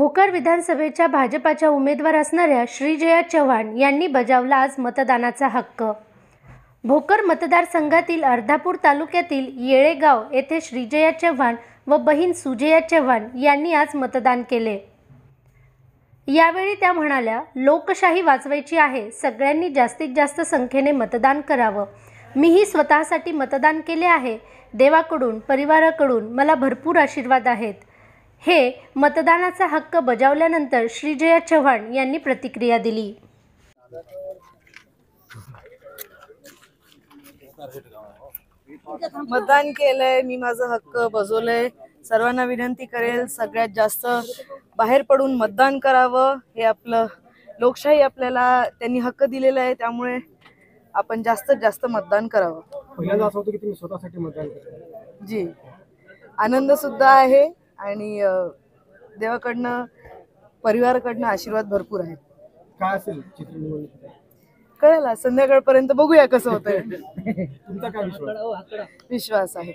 भोकर विधानसभेच्या भाजपाच्या उमेदवार असणाऱ्या श्रीजया चव्हाण यांनी बजावला आज मतदानाचा हक्क। भोकर मतदारसंघातील अर्धापूर तालुक्यातील येळेगाव येथे श्रीजया चव्हाण व बहीण सुजया चव्हाण यांनी आज मतदान केले। यावेळी त्या म्हणाल्या, लोकशाही वाचवायची आहे, सगळ्यांनी जास्तीत जास्त संख्येने मतदान करावं। मीही स्वतःसाठी मतदान केले आहे। देवाकडून, परिवाराकडून मला भरपूर आशीर्वाद आहेत। हे मतदानाचा हक्क बजावल्यानंतर श्रीजया चव्हाण यांनी प्रतिक्रिया दिली। मतदान केलंय, मी माझा हक्क बजावलंय। सर्वांना विनंती करेल, सगळ्यात जास्त बाहेर पडून मतदान करावं। हे आपलं लोकशाही, आपल्याला त्यांनी हक्क दिलेला आहे, त्यामुळे आपण जास्तीत जास्त मतदान करावं। पहिल्यांदा असं होतं की तुम्ही स्वतःसाठी मतदान करता? जी, आनंद सुद्धा आहे आणि देवाकडनं, परिवाराकडनं आशीर्वाद भरपूर आहे। काय असेल चित्र निवडणुकीत? कळेल, संध्याकाळपर्यंत बघूया कसं होतंय। तुमचा काय विश्वास? विश्वास आहे।